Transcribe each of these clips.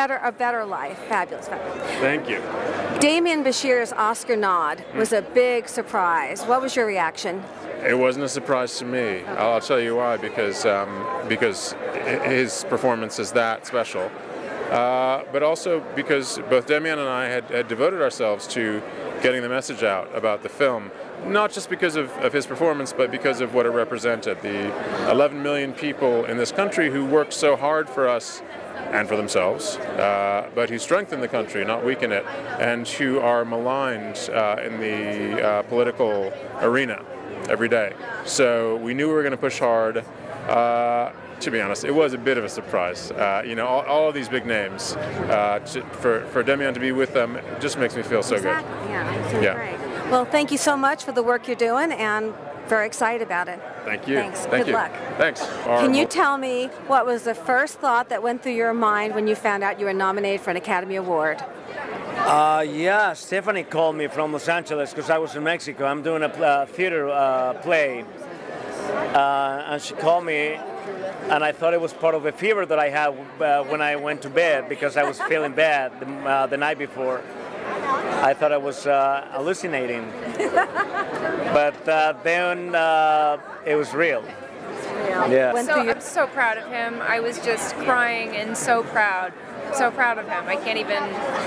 better life. Fabulous, fabulous. Thank you. Demian Bichir's Oscar nod was a big surprise. What was your reaction? It wasn't a surprise to me. I'll tell you why, because his performance is that special. But also because both Damian and I had devoted ourselves to getting the message out about the film, not just because of his performance, but because of what it represented. The 11 million people in this country who worked so hard for us and for themselves, but who strengthen the country, not weaken it, and who are maligned in the political arena every day. So we knew we were going to push hard. To be honest, it was a bit of a surprise. You know, all of these big names, for Demian to be with them, just makes me feel so good. Yeah, great. Well, thank you so much for the work you're doing, and very excited about it. Thank you. Thanks. Good luck. Thanks. Can you tell me what was the first thought that went through your mind when you found out you were nominated for an Academy Award? Yeah, Stephanie called me from Los Angeles because I was in Mexico. I'm doing a theater play, and she called me, and I thought it was part of a fever that I had when I went to bed because I was feeling bad the night before. I thought I was hallucinating, but then it was real. Yeah. I'm so proud of him. I was just crying and so proud of him. I can't even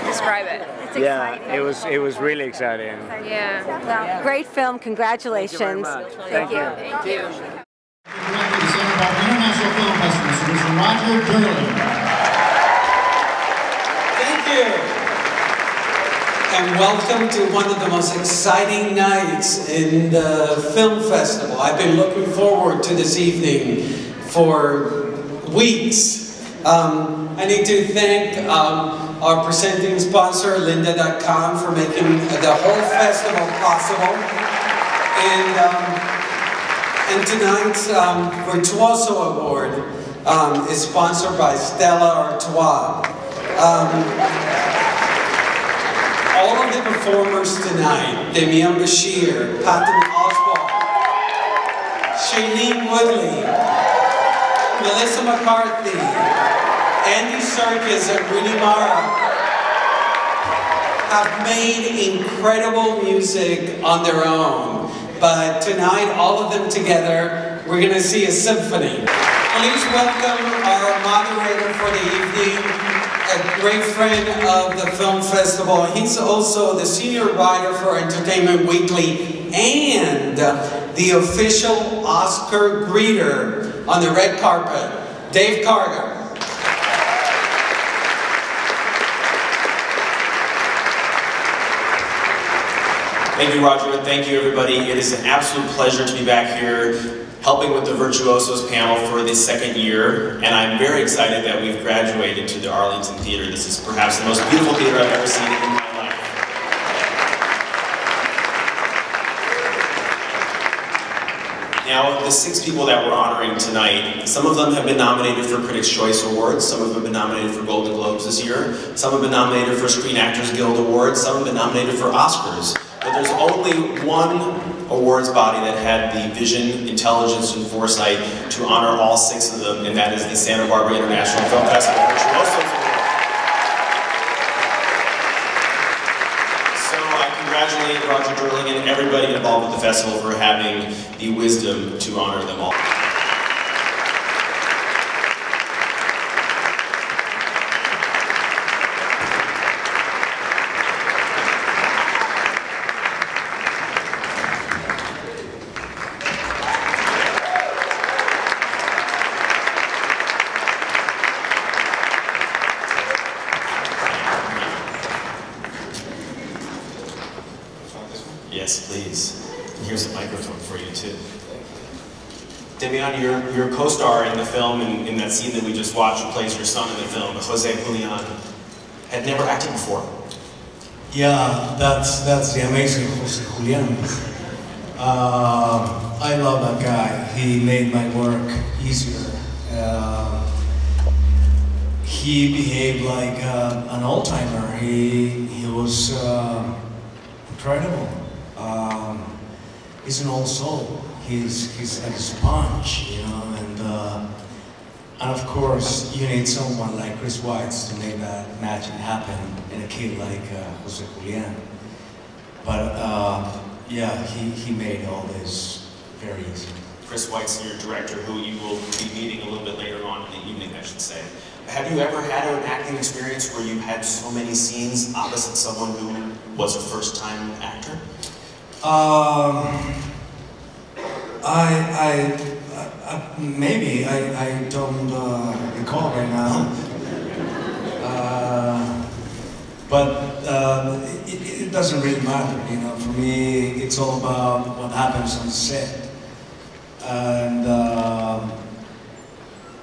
describe it. It's exciting. Yeah, it was really exciting. Yeah. Well, great film. Congratulations. Thank you very much. Thank you. Director of the Santa Barbara International Film Festival, Mr. Roger Durling. Thank you. And welcome to one of the most exciting nights in the film festival. I've been looking forward to this evening for weeks. I need to thank our presenting sponsor, Lynda.com, for making the whole festival possible. And tonight's Virtuoso Award is sponsored by Stella Artois. All of the performers tonight, Demian Bichir, Patton Oswalt, Shailene Woodley, Melissa McCarthy, Andy Serkis, and Rooney Mara, have made incredible music on their own. But tonight, all of them together, we're going to see a symphony. Please welcome our moderator for the evening, a great friend of the film festival. He's also the senior writer for Entertainment Weekly and the official Oscar greeter on the red carpet, Dave Carter. Thank you, Roger, and thank you, everybody. It is an absolute pleasure to be back here helping with the Virtuosos panel for the second year, and I'm very excited that we've graduated to the Arlington Theater. This is perhaps the most beautiful theater I've ever seen in my life. Now, the 6 people that we're honoring tonight, some of them have been nominated for Critics' Choice Awards, some of them have been nominated for Golden Globes this year, some have been nominated for Screen Actors Guild Awards, some have been nominated for Oscars. But there's only one awards body that had the vision, intelligence, and foresight to honor all 6 of them, and that is the Santa Barbara International Film Festival Virtuosos Awards. So I congratulate Roger Durling and everybody involved with the festival for having the wisdom to honor them all. Yes, please. And here's a microphone for you, too. Demian, your co-star in the film, in that scene that we just watched, who plays your son in the film, Jose Julian, had never acted before. Yeah, that's the amazing Jose Julian. I love that guy. He made my work easier. He behaved like an old-timer. He was incredible. He's an old soul. He's like a sponge, you know, and And of course, you need someone like Chris Weitz to make that magic happen in a kid like Jose Julian. But yeah, he made all this very easy. Chris Weitz, your director, who you will be meeting a little bit later on in the evening, I should say. Have you ever had an acting experience where you had so many scenes opposite someone who was a first-time actor? Maybe, I don't recall right now. But it doesn't really matter, you know. For me, it's all about what happens on the set.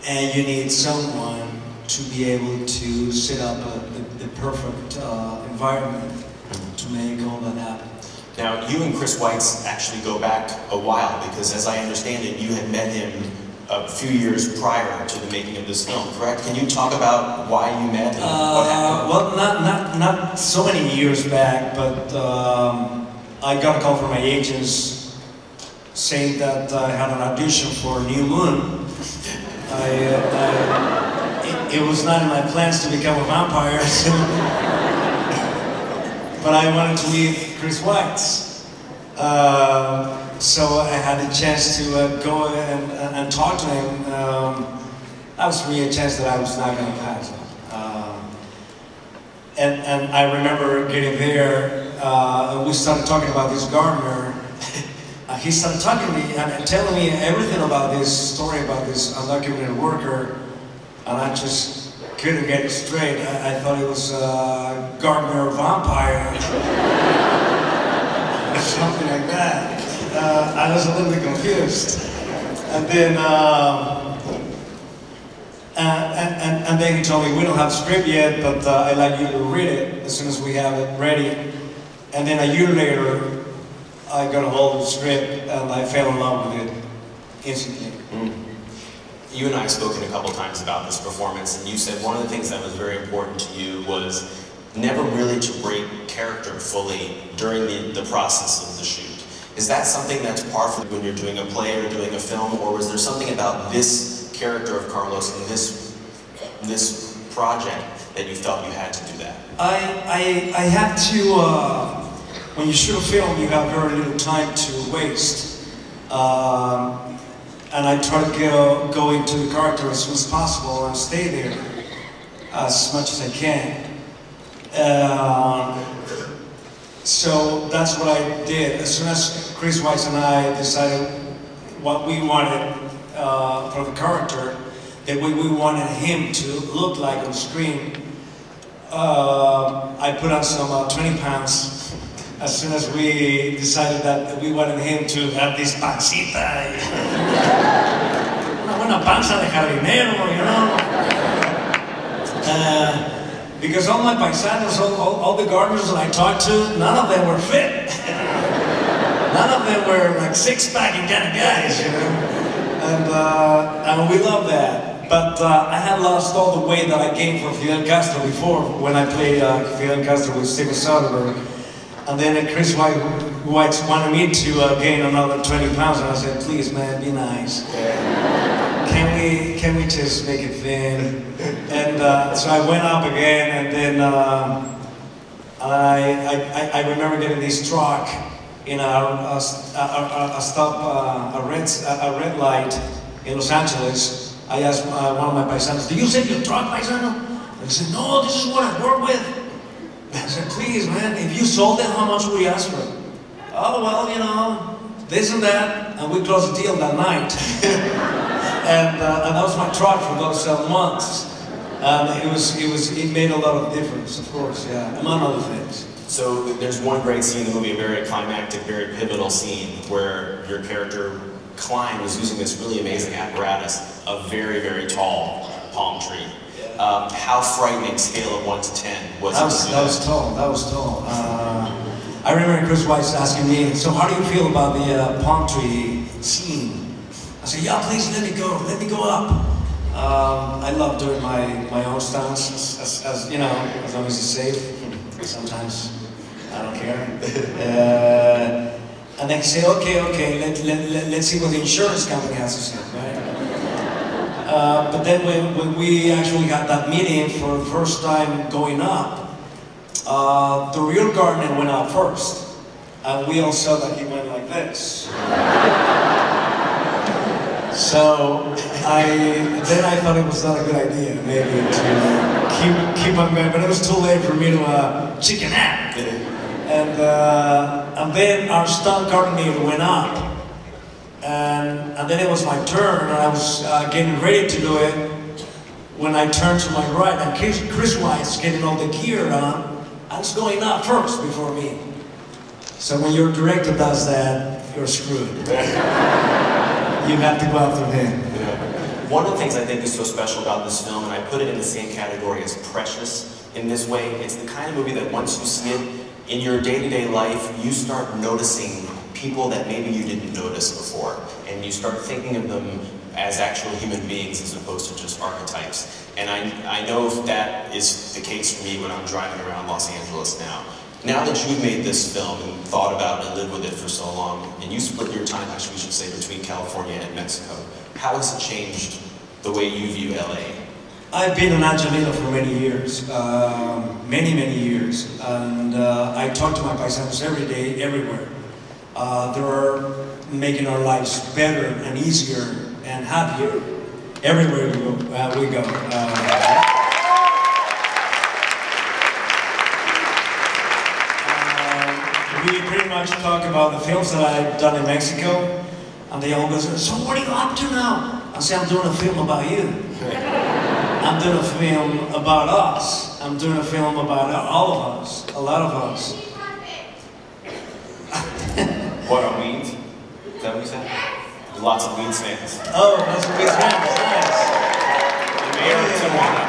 And you need someone to be able to set up the perfect environment to make all that happen. Now, you and Chris Weitz actually go back a while, because as I understand it, you had met him a few years prior to the making of this film, correct? Can you talk about why you met and what happened? Well, not so many years back, but I got a call from my agents saying that I had an audition for New Moon. It was not in my plans to become a vampire, so but I wanted to meet Chris Weitz. So I had a chance to go and talk to him. That was for me a chance that I was not going to pass. And I remember getting there, we started talking about this gardener. He started talking to me and telling me everything about this story about this undocumented worker, and I just couldn't get it straight. I thought it was gardener vampire. Something like that. I was a little bit confused. And then and then he told me, we don't have a script yet, but I'd like you to read it as soon as we have it ready. And then a year later, I got a hold of the script and I fell in love with it instantly. You and I have spoken a couple times about this performance, and you said one of the things that was very important to you was never really to break character fully during the process of the shoot. Is that something that's par for when you're doing a play or doing a film, or was there something about this character of Carlos and this project that you felt you had to do that? I have to, when you shoot a film, you have very little time to waste. And I try to go into the character as soon as possible and stay there as much as I can. So that's what I did. As soon as Chris Weitz and I decided what we wanted for the character, that we wanted him to look like on screen, I put on some 20 pounds. As soon as we decided that we wanted him to have this pancita, una panza de jardinero, you know. Because all my paisanos, all the gardeners that I talked to, none of them were fit. None of them were like six-packing kind of guys, you know. And we love that. But I had lost all the weight that I gained from Fidel Castro before, when I played Fidel Castro with Steven Soderbergh. And then Chris Weitz wanted me to gain another 20 pounds, and I said, please, man, be nice. Can we just make it thin? And so I went up again, and then I remember getting this truck in a red light in Los Angeles. I asked one of my paisanos, do you sell your truck, paisano? He said, no, this is what I work with. I said, please, man, if you sold it, how much would you ask for it? Oh, well, you know, this and that, and we closed the deal that night. and that was my truck for those months. And it made a lot of difference, of course, yeah, among other things. So there's one great scene in the movie, a very climactic, very pivotal scene, where your character climbs using this really amazing apparatus, a very, very tall palm tree. How frightening, scale of 1 to 10, was it? That was tall. I remember Chris Weitz asking me, so how do you feel about the palm tree scene? I said, yeah, please let me go up. I love doing my own stunts, as you know, as long as it's safe. Sometimes I don't care. And then say, okay, let's see what the insurance company has to say, right? But then when we actually had that meeting for the first time going up, the real Gardner went up first. And we all saw that he went like this. So then I thought it was not a good idea, maybe, to keep on going. But it was too late for me to chicken out. And then our stunt coordinator went up. And then it was my turn, and I was getting ready to do it when I turned to my right, and Chris White's getting all the gear on. I was going up first before me. So when your director does that, you're screwed. You have to go after him. One of the things I think is so special about this film, and I put it in the same category as Precious in this way, it's the kind of movie that once you see it, in your day-to-day life, you start noticing people that maybe you didn't notice before, and you start thinking of them as actual human beings as opposed to just archetypes. And I know that is the case for me when I'm driving around Los Angeles now. Now that you've made this film and thought about it and lived with it for so long, and you split your time, actually we should say, between California and Mexico, how has it changed the way you view LA? I've been in Angelino for many years, many years, and I talk to my paisanos every day, everywhere. They're making our lives better and easier and happier everywhere we go. We pretty much talk about the films that I've done in Mexico, and they always say, so what are you up to now? I say, I'm doing a film about you. I'm doing a film about us. I'm doing a film about all of us, a lot of us. What are Weeds? Is that what you said? Lots of Weeds fans. Oh, lots of Weeds fans, nice. The mayor of Tijuana.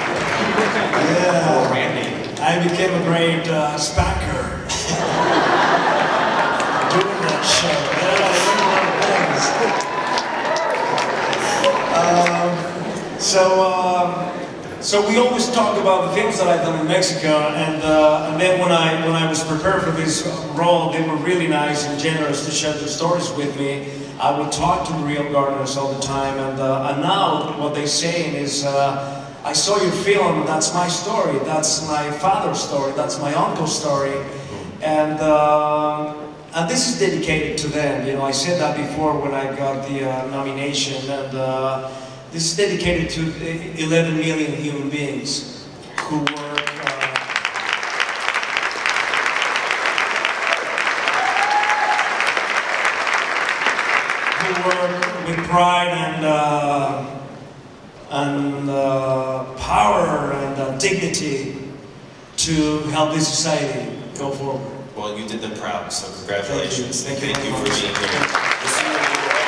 Yeah. Or Randy. I became a great spacker. Doing that show. Yeah, I learned a lot of things. So we always talk about the things that I've done in Mexico, and then when I was prepared for this role, they were really nice and generous to share their stories with me. I would talk to the real gardeners all the time, and now what they're saying is, I saw your film, that's my story, that's my father's story, that's my uncle's story, and this is dedicated to them. You know, I said that before when I got the nomination, and this is dedicated to 11 million human beings who work with pride and power and dignity to help this society go forward. Well, you did them proud, so congratulations. Thank you. Thank you for being here.